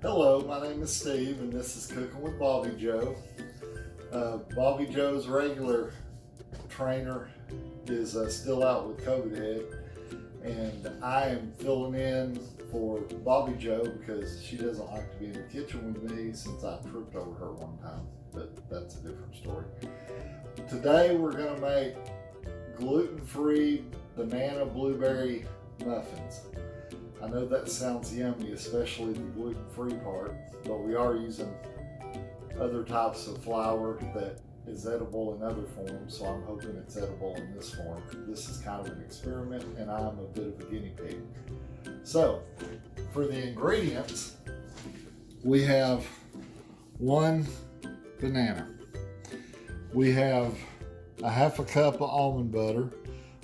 Hello, my name is Steve, and this is Cooking with Bobby Joe. Bobby Joe's regular trainer is still out with COVID head, and I am filling in for Bobby Joe because she doesn't like to be in the kitchen with me since I tripped over her one time, but that's a different story. Today we're going to make gluten-free banana blueberry muffins. I know that sounds yummy, especially the gluten-free part, but we are using other types of flour that is edible in other forms, so I'm hoping it's edible in this form. This is kind of an experiment, and I'm a bit of a guinea pig. So, for the ingredients, we have one banana. We have a half a cup of almond butter.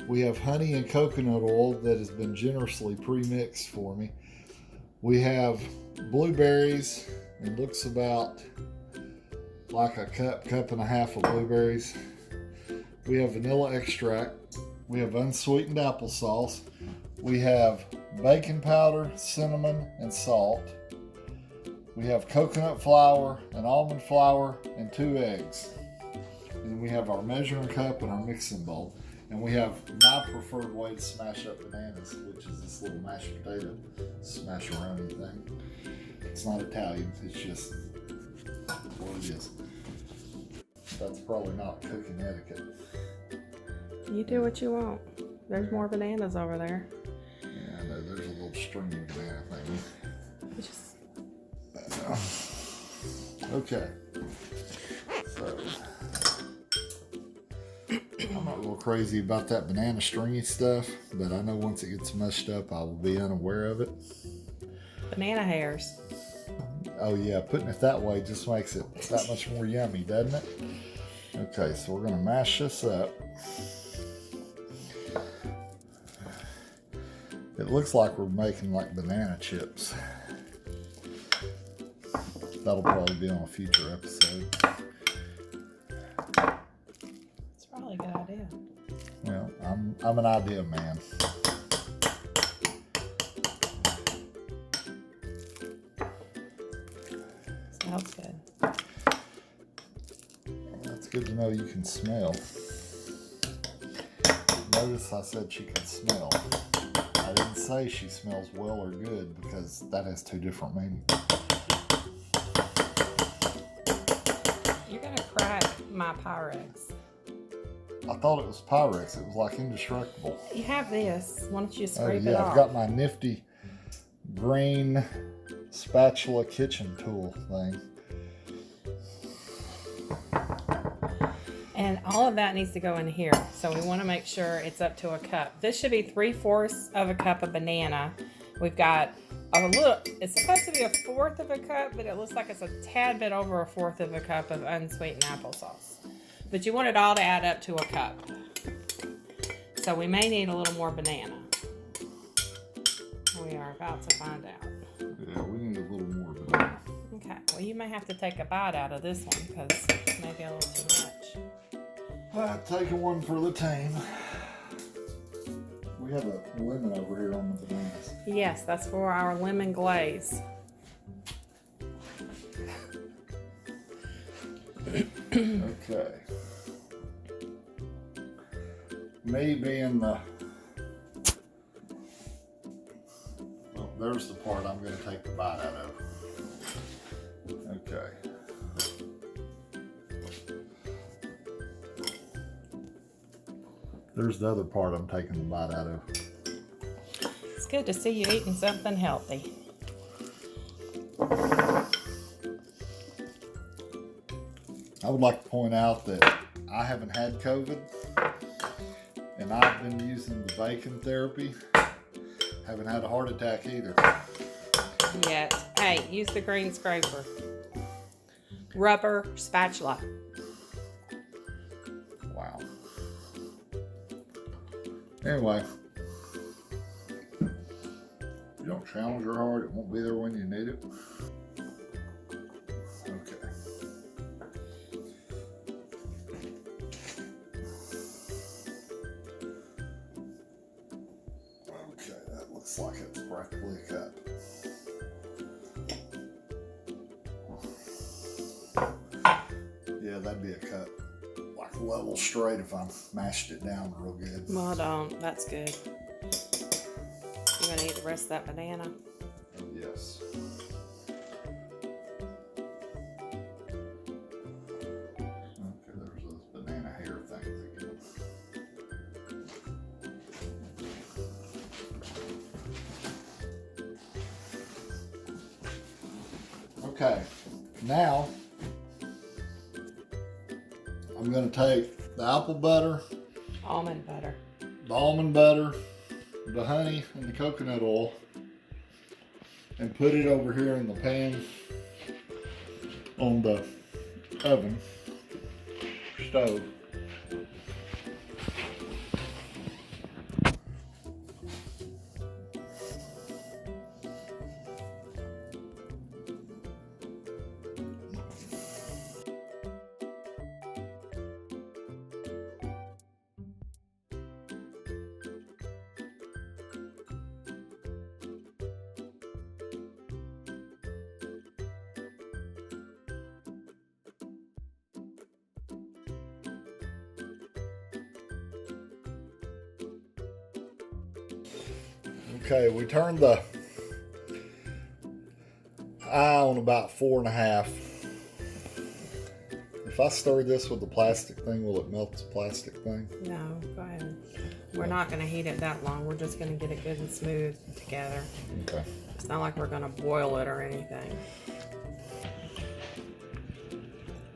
We have honey and coconut oil that has been generously pre-mixed for me. We have blueberries. It looks about like a cup and a half of blueberries. We have vanilla extract. We have unsweetened applesauce. We have baking powder, cinnamon, and salt. We have coconut flour and almond flour and 2 eggs. And we have our measuring cup and our mixing bowl. And we have my preferred way to smash up bananas, which is this little mashed potato smash-a-roni thing. It's not Italian, it's just what it is. That's probably not cooking etiquette. You do what you want. There's more bananas over there. Yeah, I know, there's a little stringy banana thing. Okay. So, I'm not real crazy about that banana stringy stuff, but I know once it gets mushed up, I will be unaware of it. Banana hairs. Oh yeah, putting it that way just makes it that much more yummy, doesn't it? Okay, so we're gonna mash this up. It looks like we're making like banana chips. That'll probably be on a future episode. It's probably a good idea. Well, I'm an idea man. Smells good. That's good to know you can smell. Notice I said she can smell. I didn't say she smells well or good because that has 2 different meanings. You're gonna crack my Pyrex. I thought it was Pyrex. It was like indestructible. You have this. Why don't you Oh scrape it yeah, off? I've got my nifty green spatula kitchen tool thing. And all of that needs to go in here. So we want to make sure it's up to a cup. This should be 3/4 of a cup of banana. We've got a little, it's supposed to be 1/4 of a cup, but it looks like it's a tad bit over 1/4 of a cup of unsweetened applesauce. But you want it all to add up to a cup. So we may need a little more banana. We are about to find out. Yeah, we need a little more banana. Okay, well you may have to take a bite out of this one because it's maybe a little too much. Taking one for the team. We have a lemon over here on the bananas. Yes, that's for our lemon glaze. Okay. Me being the... Well, there's the part I'm going to take the bite out of. Okay. There's the other part I'm taking the bite out of. It's good to see you eating something healthy. I would like to point out that I haven't had COVID, and I've been using the bacon therapy. Haven't had a heart attack either. Yet. Hey, use the green scraper. Rubber spatula. Wow. Anyway, you don't challenge your heart, it won't be there when you need it. Okay. Okay, that looks like it's practically a cup. that'd be a cut like level straight if I mashed it down real good. Well, don't. That's good. You gonna eat the rest of that banana? Oh, yes. Okay, there's those banana hair things again. Okay, now I'm going to take the apple butter, Almond butter. the almond butter, the honey, and the coconut oil and put it over here in the pan on the oven stove. Okay, we turned the eye on about 4.5. If I stir this with the plastic thing, will it melt the plastic thing? No, go ahead. We're not going to heat it that long. We're just going to get it good and smooth together. Okay. It's not like we're going to boil it or anything.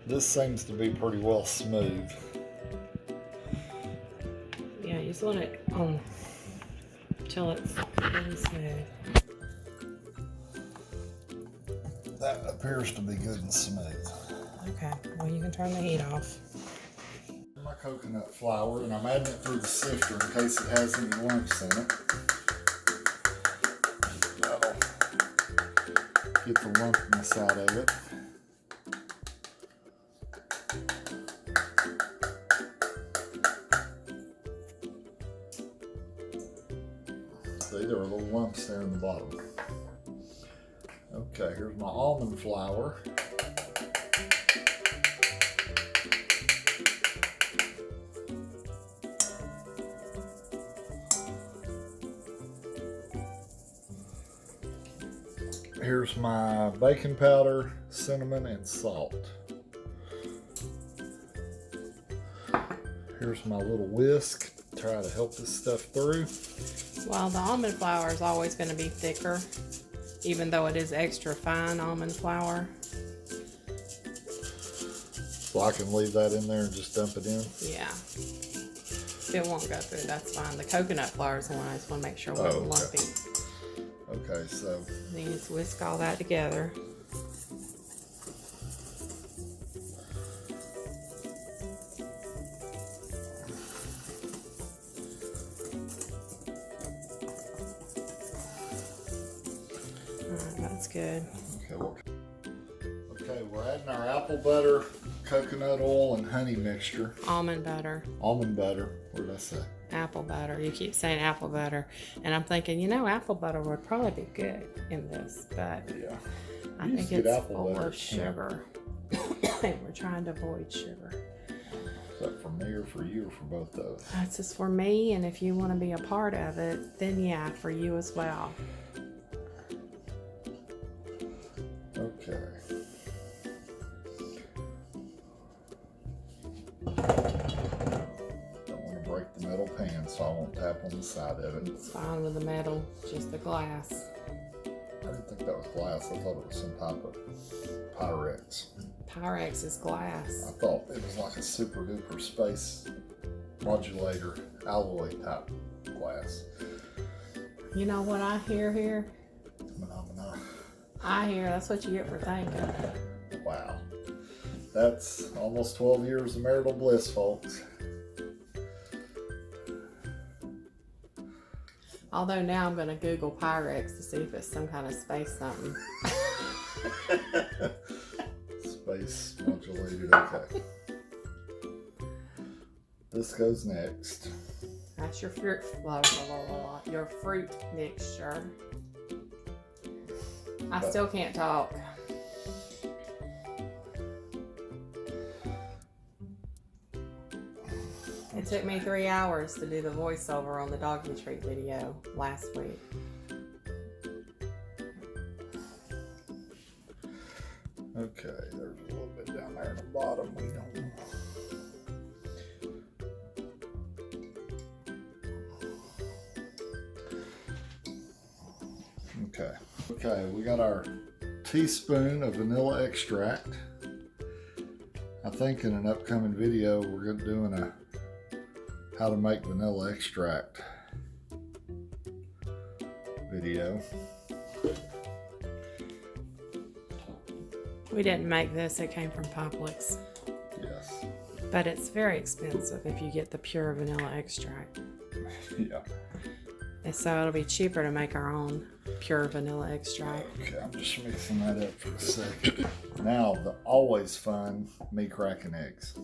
This seems to be pretty well smooth. Yeah, you just want it on till it's good and smooth. That appears to be good and smooth. Okay, well you can turn the heat off. My coconut flour, and I'm adding it through the sifter in case it has any lumps in it. That'll get the lumpiness out of it. See, there are little lumps there in the bottom. Okay, here's my almond flour. Here's my baking powder, cinnamon, and salt. Here's my little whisk to try to help this stuff through. Well, the almond flour is always going to be thicker, even though it is extra fine almond flour. So I can leave that in there and just dump it in? Yeah. If it won't go through, that's fine. The coconut flour is the one I just want to make sure we're lumpy. Okay, so Then you just whisk all that together. Alright, that's good. Okay, we're adding our apple butter, coconut oil, and honey mixture. Almond butter. Almond butter. What did I say? Apple butter. You keep saying apple butter. And I'm thinking, you know, apple butter would probably be good in this, but Yeah. I You think used to get it's apple full butter of at camp. sugar. And we're trying to avoid sugar. Is that for me or for you or for both of us? That's just for me, and if you want to be a part of it, then yeah, for you as well. Okay. Don't want to break the metal pan, so I won't tap on the side of it. It's fine with the metal, just the glass. I didn't think that was glass. I thought it was some type of Pyrex. Pyrex is glass. I thought it was like a super duper space modulator alloy type glass. You know what I hear here? Phenomena. I hear that's what you get for thinking. Wow. That's almost 12 years of marital bliss, folks. Although now I'm going to Google Pyrex to see if it's some kind of space something. Space modulated, okay. This goes next. That's your fruit, your fruit mixture. I still can't talk. It took me 3 hours to do the voiceover on the doggy treat video last week. Okay, there's a little bit down there in the bottom. We don't. Okay, we got our teaspoon of vanilla extract. I think in an upcoming video we're going to do a how to make vanilla extract video. We didn't make this, it came from Publix. Yes. But it's very expensive if you get the pure vanilla extract. Yeah. And so it'll be cheaper to make our own pure vanilla extract. Okay, I'm just mixing that up for a second. Now, the always fun, me cracking eggs.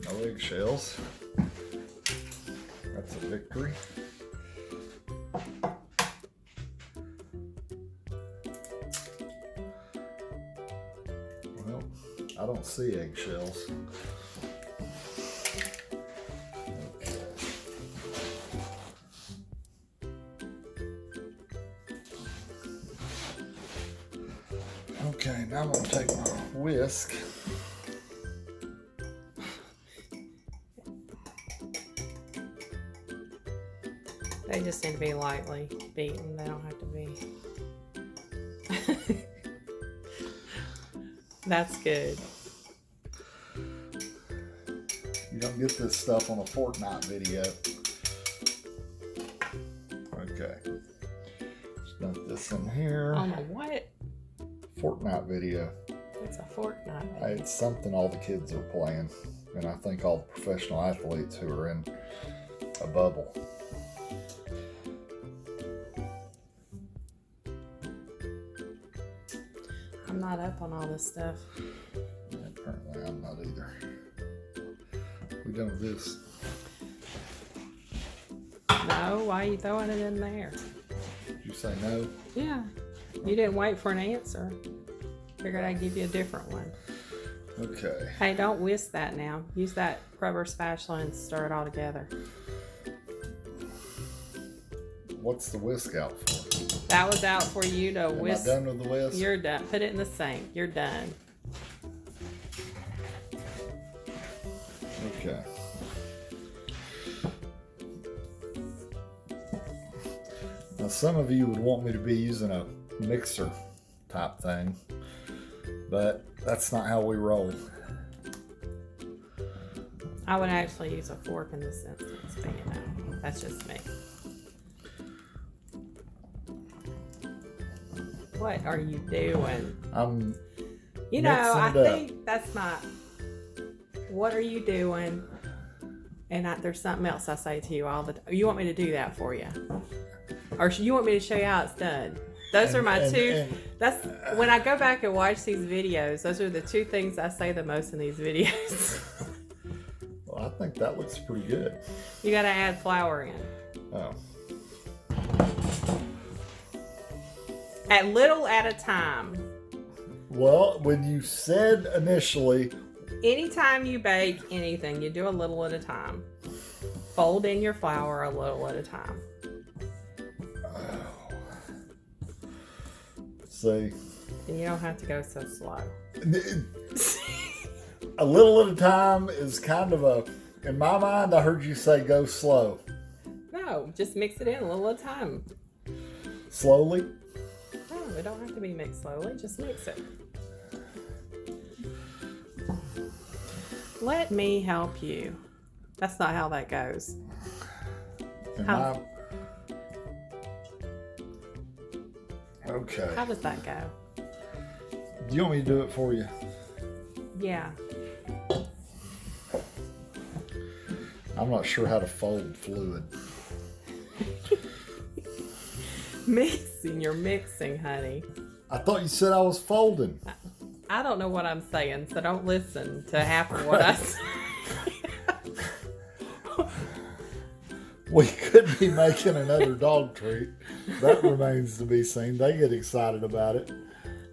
No eggshells. That's a victory. Well, I don't see eggshells. Okay. Okay, now I'm going to take my whisk. They just need to be lightly beaten. They don't have to be. That's good. You don't get this stuff on a Fortnite video. Okay. Just dump this in here. On a what? Fortnite video. It's a Fortnite video. It's something all the kids are playing. And I think all the professional athletes who are in a bubble. I'm not up on all this stuff. Yeah, apparently I'm not either. We done with this? No, why are you throwing it in there? Did you say no? Yeah. You didn't wait for an answer. Figured I'd give you a different one. Okay. Hey, don't whisk that now. Use that rubber spatula and stir it all together. What's the whisk out for? That was out for you to whisk. Am I done with the whisk? You're done. Put it in the sink. You're done. Okay. Now some of you would want me to be using a mixer type thing, but that's not how we roll. I would actually use a fork in this instance, but you know, that's just me. What are you doing? I'm You know, I mixing it up. think that's not. What are you doing? And there's something else I say to you all the time. You want me to do that for you? Or you want me to show you how it's done? Those are my two. That's when I go back and watch these videos. Those are the two things I say the most in these videos. Well, I think that looks pretty good. You got to add flour in. Oh. At little at a time. Well, when you said initially, Anytime you bake anything, you do a little at a time. Fold in your flour a little at a time. see, And you don't have to go so slow. a little at a time is kind of a, in my mind, I heard you say go slow. No, just mix it in a little at a time. Slowly? No, it don't have to be mixed slowly. Just mix it. Let me help you. That's not how that goes. How Okay. does that go? Do you want me to do it for you? Yeah. I'm not sure how to fold fluid. Mixing. You're mixing, honey. I thought you said I was folding. I don't know what I'm saying, so don't listen to half of what I say. We could be making another dog treat. That remains to be seen. They get excited about it.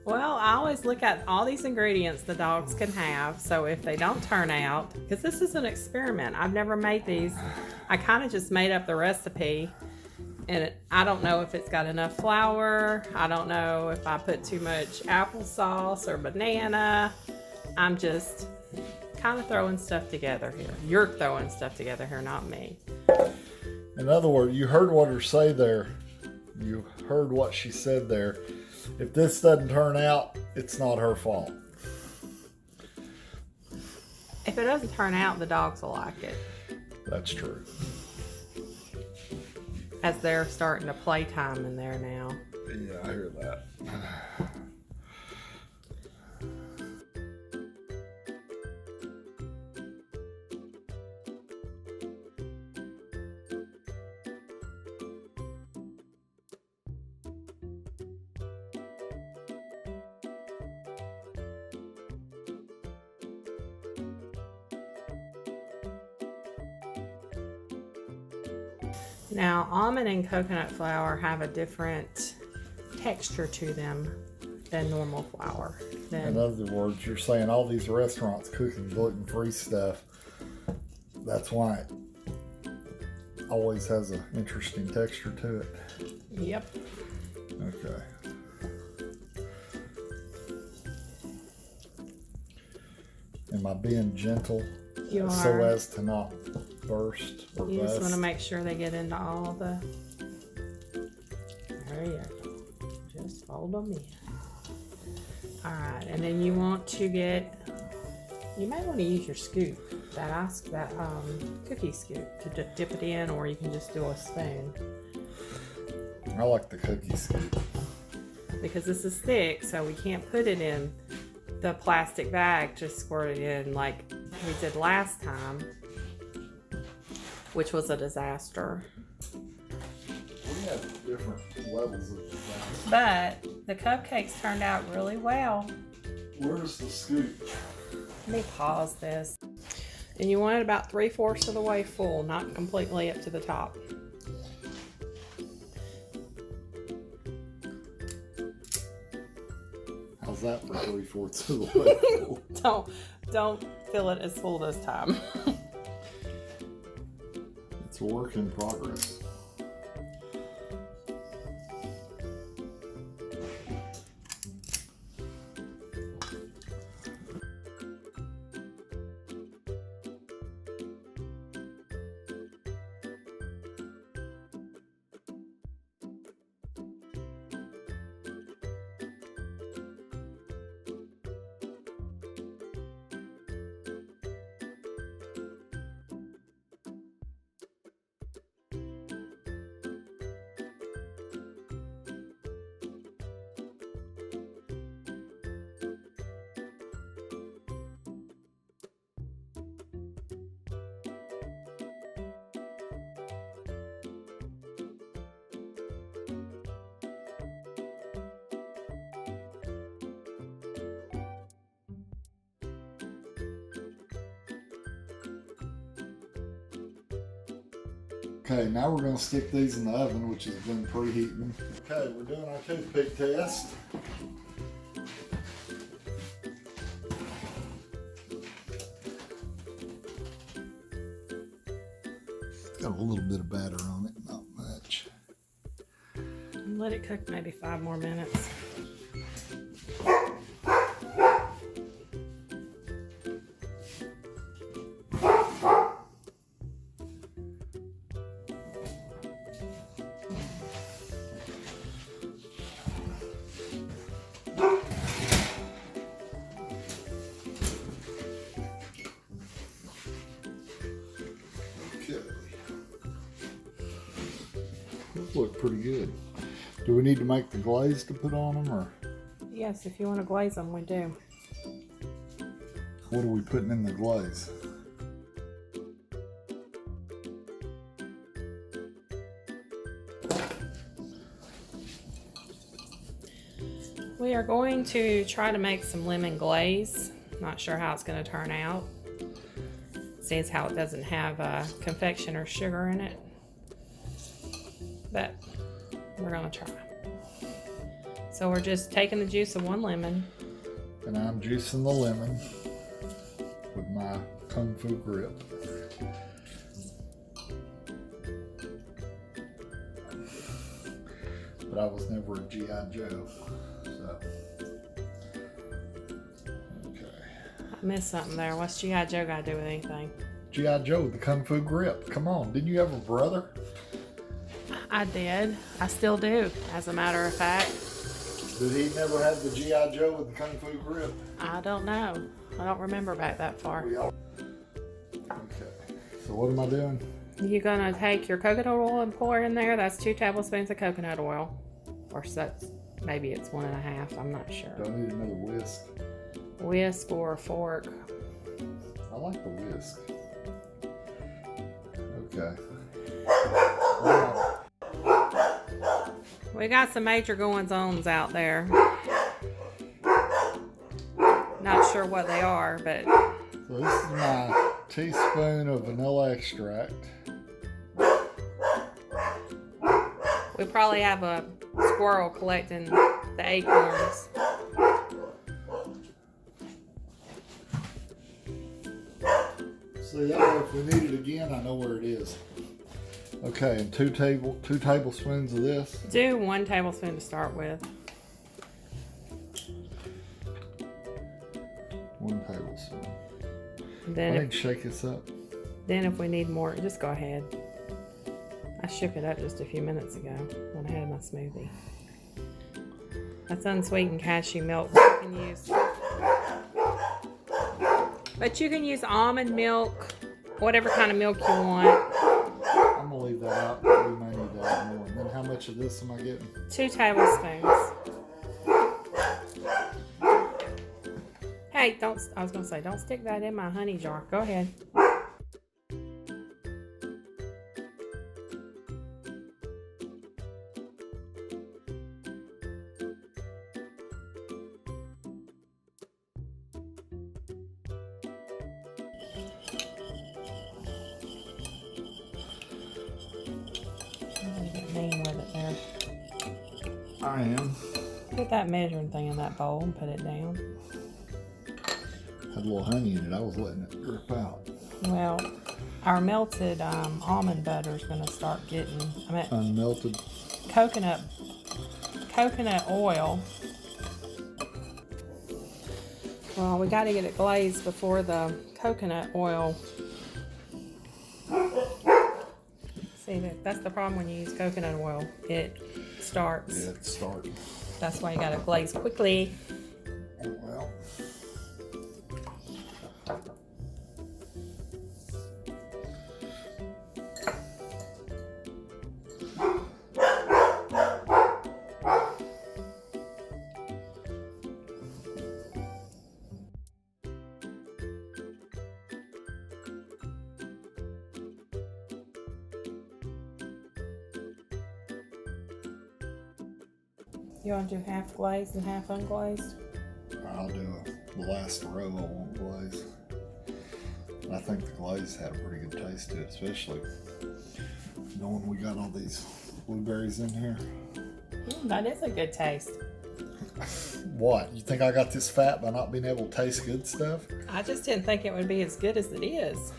Well, I always look at all these ingredients the dogs can have. So if they don't turn out, because this is an experiment. I've never made these. I kind of just made up the recipe. And I don't know if it's got enough flour. I don't know if I put too much applesauce or banana. I'm just kind of throwing stuff together here. You're throwing stuff together here, not me. In other words, you heard what her say there. You heard what she said there. If this doesn't turn out, it's not her fault. If it doesn't turn out, the dogs will like it. That's true. As they're starting to play time in there now. Yeah, I hear that. Now, almond and coconut flour have a different texture to them than normal flour. In other words, you're saying all these restaurants cooking gluten-free stuff, that's why it always has an interesting texture to it. Yep. Okay. Am I being gentle You so are. as to not burst or You just bust? want to make sure they get into all of the... There you go. Just fold them in. Alright, and then you want to get... You may want to use your scoop. That cookie scoop to dip it in, or you can just do a spoon. I like the cookie scoop. Because this is thick, so we can't put it in the plastic bag to squirt it in like we did last time, which was a disaster. We have different levels of disaster. But the cupcakes turned out really well. Where's the scoop? Let me pause this. And you want it about 3/4 of the way full, not completely up to the top. How's that for 3/4 of the way full? Don't fill it as full this time. It's a work in progress. Okay, now we're going to stick these in the oven, which has been preheating. Okay, we're doing our toothpick test. It's got a little bit of batter on it, not much. Let it cook maybe 5 more minutes. Those look pretty good. Do we need to make the glaze to put on them, or Yes, if you want to glaze them, we do. what are we putting in the glaze? We are going to try to make some lemon glaze. Not sure how it's going to turn out. See, it's how it doesn't have confectioner sugar in it. but we're gonna try. So we're just taking the juice of 1 lemon. And I'm juicing the lemon with my Kung Fu grip. But I was never a G.I. Joe, so. Okay. I missed something there. What's G.I. Joe got to do with anything? G.I. Joe with the Kung Fu grip. Come on, didn't you have a brother? I did. I still do, as a matter of fact. Did he never have the G.I. Joe with the Kung Fu grip? I don't know. I don't remember back that far. Okay, so what am I doing? You're going to take your coconut oil and pour in there. That's 2 tablespoons of coconut oil. Or so, maybe it's 1.5. I'm not sure. Do I need another whisk? Whisk or a fork. I like the whisk. Okay. We got some major goings-ons out there. Not sure what they are, but... So this is my teaspoon of vanilla extract. We probably have a squirrel collecting the acorns. See, that way if we need it again, I know where it is. Okay, and 2 tablespoons of this. Do 1 tablespoon to start with. 1 tablespoon. Then I need to shake this up. Then if we need more, just go ahead. I shook it up just a few minutes ago when I had my smoothie. That's unsweetened cashew milk. You can use, but you can use almond milk, whatever kind of milk you want. I'm gonna leave that out. We may need to add more. And then how much of this am I getting? 2 tablespoons. Hey, I was gonna say, don't stick that in my honey jar. Go ahead. Mean with it there. I am. Put that measuring thing in that bowl and put it down. Had a little honey in it. I was letting it drip out. Well, our melted almond butter is going to start getting. Unmelted coconut oil. Well, we got to get it glazed before the coconut oil. See, that's the problem when you use coconut oil. It starts. Yeah, it's starting. That's why you got to glaze quickly. Well. You want to do half glazed and half unglazed? I'll do the last row. I won't glaze. I think the glaze had a pretty good taste to it, especially knowing we got all these blueberries in here. That is a good taste. What? You think I got this fat by not being able to taste good stuff? I just didn't think it would be as good as it is.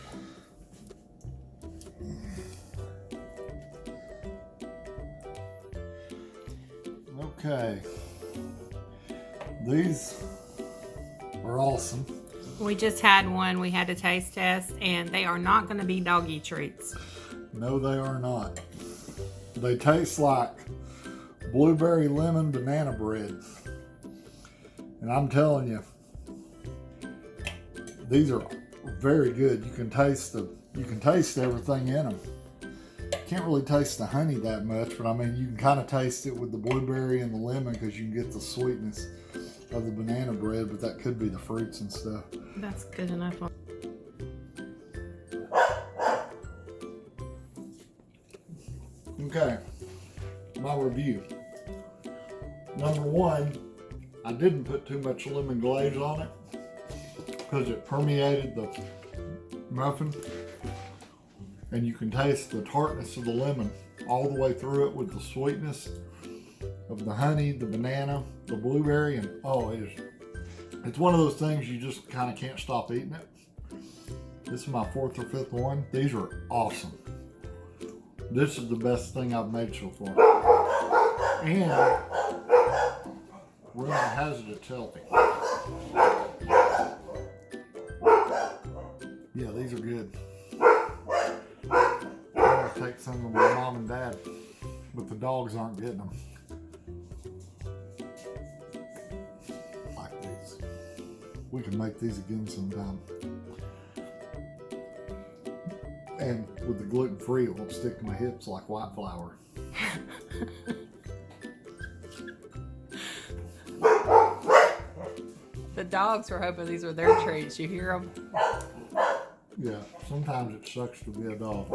Okay. These are awesome. We just had one. We had a taste test, and they are not going to be doggy treats. No, they are not. They taste like blueberry lemon banana bread. And I'm telling you, these are very good. You can taste everything in them. Can't really taste the honey that much, but I mean, you can kind of taste it with the blueberry and the lemon because you can get the sweetness of the banana bread, but that could be the fruits and stuff. That's good enough. Okay, my review. Number 1, I didn't put too much lemon glaze on it because it permeated the muffin, and you can taste the tartness of the lemon all the way through it with the sweetness of the honey, the banana, the blueberry, and oh, it's one of those things you just kind of can't stop eating it. This is my 4th or 5th one. These are awesome. This is the best thing I've made so far. And rumor has it it's healthy. Yeah, these are good. I'm gonna take some to my mom and dad, but the dogs aren't getting them. Like these. We can make these again sometime. And with the gluten-free, it won't stick to my hips like white flour. The dogs were hoping these were their treats. You hear them? Yeah, sometimes it sucks to be a dog.